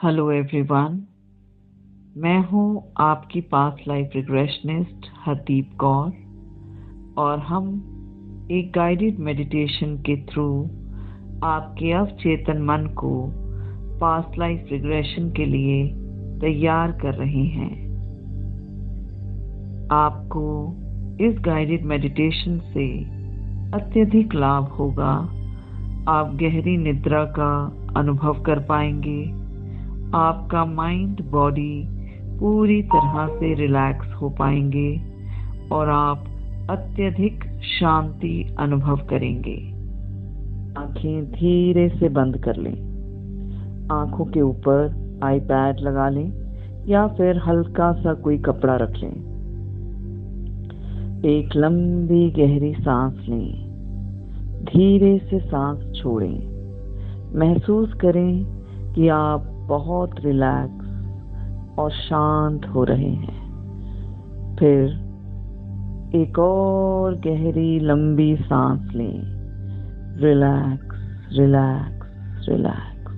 Hello everyone, मैं हूं आपकी past life regressionist Hardeep Kaur और हम एक गाइडेड मेडिटेशन के थ्रू आपके अवचेतन मन को पास्ट लाइफ रिग्रेशन के लिए तैयार कर रहे हैं। आपको इस गाइडेड मेडिटेशन से अत्यधिक लाभ होगा। आप गहरी निद्रा का अनुभव कर पाएंगे। आपका माइंड बॉडी पूरी तरह से रिलैक्स हो पाएंगे और आप अत्यधिक शांति अनुभव करेंगे। आंखें धीरे से बंद कर लें। आंखों के ऊपर आईपैड लगा लें या फिर हल्का सा कोई कपड़ा रख लें। एक लंबी गहरी सांस लें। धीरे से सांस छोड़ें। महसूस करें कि आप बहुत रिलैक्स और शांत हो रहे हैं। फिर एक और गहरी लंबी सांस लें। रिलैक्स रिलैक्स रिलैक्स,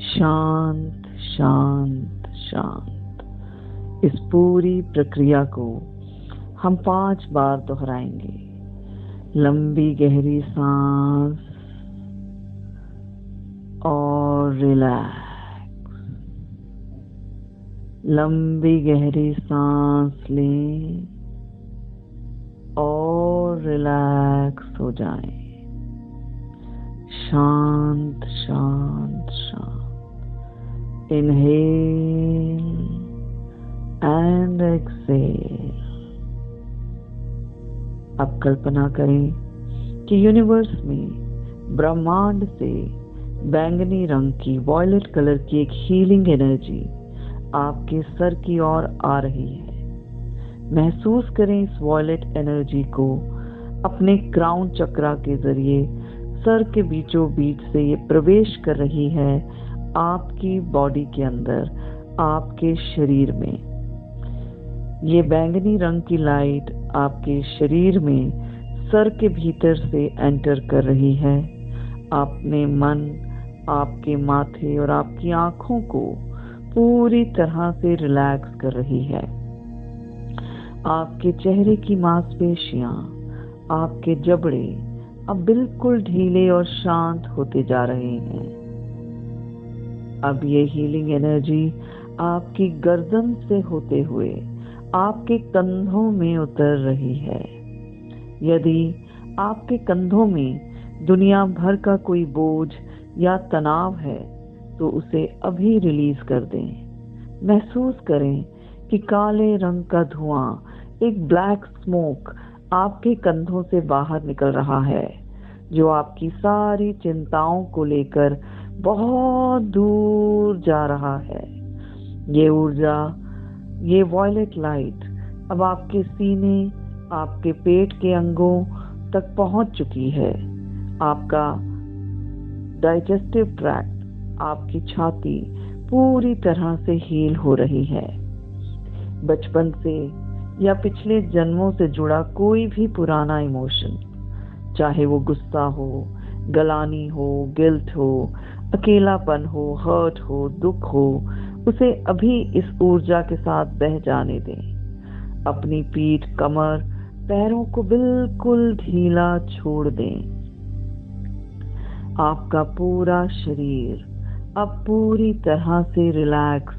शांत शांत शांत। इस पूरी प्रक्रिया को हम 5 बार दोहराएंगे। लंबी गहरी सांस और रिलैक्स। लंबी गहरी सांस लें और रिलैक्स हो जाएं। शांत शांत शांत। Inhale and exhale. अब कल्पना करें कि यूनिवर्स में ब्रह्मांड से बैंगनी रंग की वॉयलेट कलर की एक हीलिंग एनर्जी आपके सर की ओर आ रही है। महसूस करें इस वॉयलेट एनर्जी को अपने क्राउन चक्रा के जरिए सर के बीचों बीच से ये प्रवेश कर रही है आपकी बॉडी के अंदर, आपके शरीर में। ये बैंगनी रंग की लाइट आपके शरीर में सर के भीतर से एंटर कर रही है। अपने मन, आपके माथे और आपकी आंखों को पूरी तरह से रिलैक्स कर रही है। आपके चेहरे की मांसपेशियां, आपके जबड़े अब बिल्कुल ढीले और शांत होते जा रहे हैं। अब ये हीलिंग एनर्जी आपकी गर्दन से होते हुए आपके कंधों में उतर रही है। यदि आपके कंधों में दुनिया भर का कोई बोझ या तनाव है तो उसे अभी रिलीज कर दें। महसूस करें कि काले रंग का धुआं, एक ब्लैक स्मोक आपके कंधों से बाहर निकल रहा है, जो आपकी सारी चिंताओं को लेकर बहुत दूर जा रहा है। ये ऊर्जा, ये वॉयलेट लाइट अब आपके सीने, आपके पेट के अंगों तक पहुंच चुकी है। आपका डाइजेस्टिव ट्रैक्ट, आपकी छाती पूरी तरह से हील हो रही है। बचपन से या पिछले जन्मों से जुड़ा कोई भी पुराना इमोशन, चाहे वो गुस्सा हो, गलानी हो, गिल्ट हो, अकेलापन हो, हर्ट हो, दुख हो, उसे अभी इस ऊर्जा के साथ बह जाने दें। अपनी पीठ, कमर, पैरों को बिल्कुल ढीला छोड़ दें। आपका पूरा शरीर अब पूरी तरह से रिलैक्स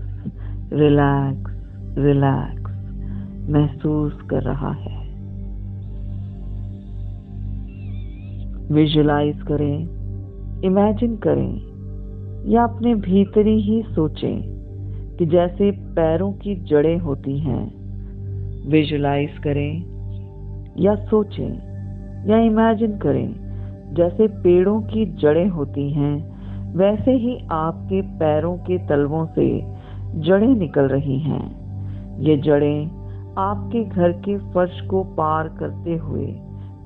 रिलैक्स रिलैक्स महसूस कर रहा है। विजुलाइज करें, इमेजिन करें या अपने भीतरी ही सोचें कि जैसे पैरों की जड़ें होती हैं। विजुलाइज करें या सोचें या इमेजिन करें जैसे पेड़ों की जड़ें होती हैं, वैसे ही आपके पैरों के तलवों से जड़ें निकल रही हैं। ये जड़ें आपके घर के फर्श को पार करते हुए,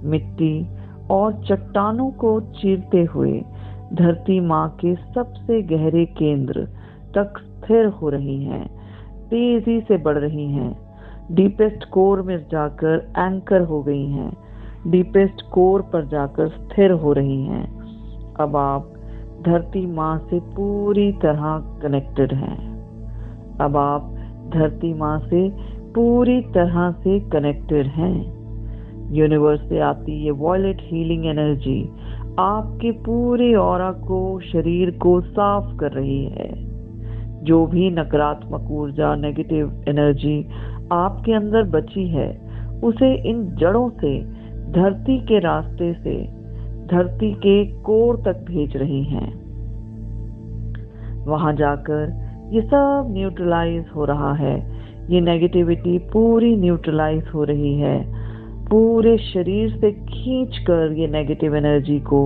मिट्टी और चट्टानों को चीरते हुए धरती माँ के सबसे गहरे केंद्र तक स्थिर हो रही हैं, तेजी से बढ़ रही हैं, डीपेस्ट कोर में जाकर एंकर हो गई हैं, डीपेस्ट कोर पर जाकर स्थिर हो रही हैं। अब आप धरती माँ से पूरी तरह कनेक्टेड हैं। अब आप धरती माँ से पूरी तरह से कनेक्टेड हैं। यूनिवर्स से आती ये वॉयलेट हीलिंग एनर्जी आपके पूरे ऑरा को, शरीर को साफ कर रही है। जो भी नकारात्मक ऊर्जा, नेगेटिव एनर्जी आपके अंदर बची है, उसे इन जड़ों से, धरती के रास्ते से, धरती के कोर तक भेज रही हैं। वहां जाकर ये सब न्यूट्रलाइज हो रहा है। ये नेगेटिविटी पूरी न्यूट्रलाइज हो रही है। पूरे शरीर से खींचकर ये नेगेटिव एनर्जी को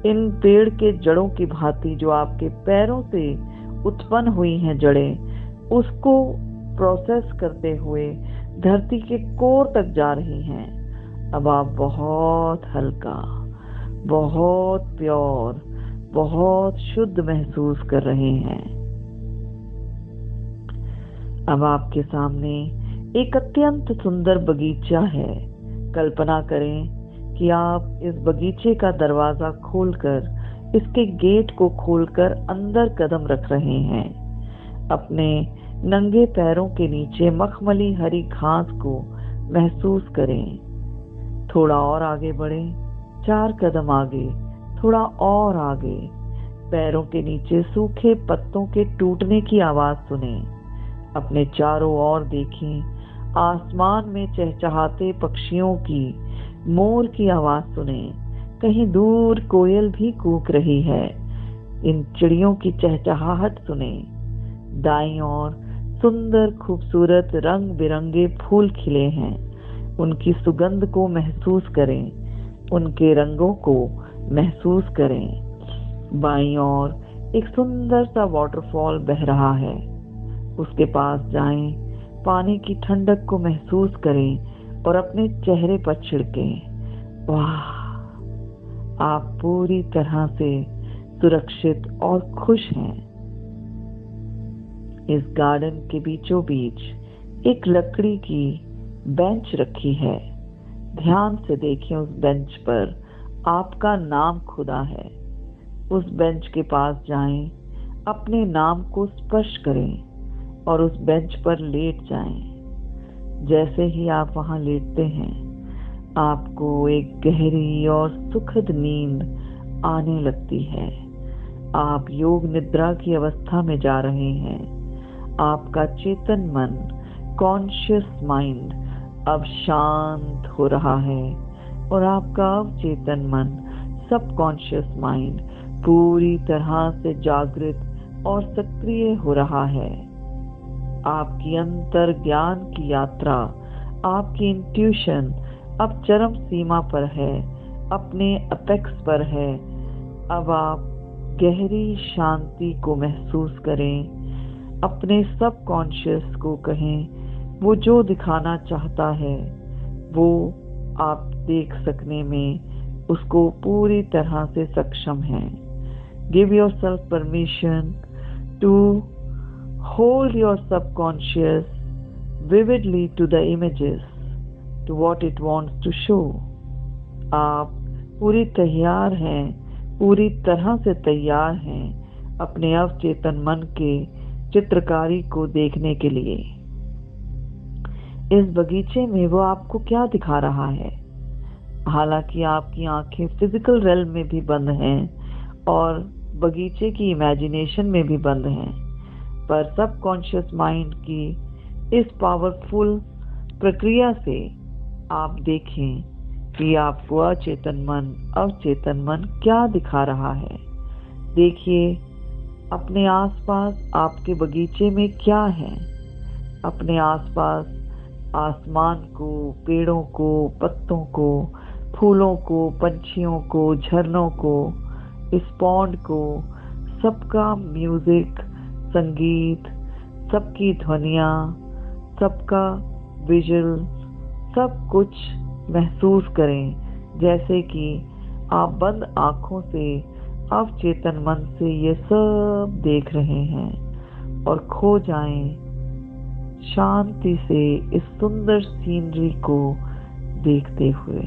इन पेड़ के जड़ों की भांति, जो आपके पैरों से उत्पन्न हुई हैं जड़ें, उसको प्रोसेस करते हुए धरती के कोर तक जा रही हैं। अब आप बहुत हल्का, बहुत प्योर, बहुत शुद्ध महसूस कर रहे हैं। अब आपके सामने एक अत्यंत सुंदर बगीचा है। कल्पना करें कि आप इस बगीचे का दरवाजा खोलकर, इसके गेट को खोलकर अंदर कदम रख रहे हैं। अपने नंगे पैरों के नीचे मखमली हरी घास को महसूस करें। थोड़ा और आगे बढ़ें, 4 कदम आगे, थोड़ा और आगे। पैरों के नीचे सूखे पत्तों के टूटने की आवाज सुनें। अपने चारों ओर देखें। आसमान में चहचहाते पक्षियों की, मोर की आवाज सुनें। कहीं दूर कोयल भी कूक रही है। इन चिड़ियों की चहचहाहट सुनें। दाईं ओर सुंदर खूबसूरत रंग बिरंगे फूल खिले हैं। उनकी सुगंध को महसूस करें, उनके रंगों को महसूस करें। बाईं ओर एक सुंदर सा वाटरफॉल बह रहा है। उसके पास जाएं, पानी की ठंडक को महसूस करें और अपने चेहरे पर छिड़कें। वाह, आप पूरी तरह से सुरक्षित और खुश हैं। इस गार्डन के बीचों बीच एक लकड़ी की बेंच रखी है। ध्यान से देखें, उस बेंच पर आपका नाम खुदा है। उस बेंच के पास जाएं, अपने नाम को स्पर्श करें और उस बेंच पर लेट जाएं। जैसे ही आप वहां लेटते हैं, आपको एक गहरी और सुखद नींद आने लगती है। आप योग निद्रा की अवस्था में जा रहे हैं। आपका चेतन मन, कॉन्शियस माइंड अब शांत हो रहा है और आपका अवचेतन मन, सबकॉन्शियस माइंड पूरी तरह से जागृत और सक्रिय हो रहा है। आपकी अंतर ज्ञान की यात्रा, आपकी इंट्यूशन अब चरम सीमा पर है, अपने अपेक्स पर है। अब आप गहरी शांति को महसूस करें। अपने सबकॉन्शियस को कहें, वो जो दिखाना चाहता है वो आप देख सकने में उसको पूरी तरह से सक्षम है। Give yourself permission to hold your subconscious vividly to the images, to what it wants to show. आप पूरी तैयार हैं, पूरी तरह से तैयार हैं अपने अवचेतन मन के चित्रकारी को देखने के लिए। इस बगीचे में वो आपको क्या दिखा रहा है? हालांकि आपकी आंखें फिजिकल रेल्म में भी बंद हैं और बगीचे की इमेजिनेशन में भी बंद हैं, पर सबकॉन्शियस माइंड की इस पावरफुल प्रक्रिया से आप देखें कि आपको अवचेतन मन क्या दिखा रहा है। देखिए अपने आसपास आपके बगीचे में क्या है। अपने आसपास आसमान को, पेड़ों को, पत्तों को, फूलों को, पंछियों को, झरनों को, इस पॉन्ड को, सबका म्यूजिक, संगीत, सबकी ध्वनियाँ, सबका विजुअल, सब कुछ महसूस करें जैसे कि आप बंद आंखों से अवचेतन मन से ये सब देख रहे हैं और खो जाएं शांति से इस सुंदर सीनरी को देखते हुए।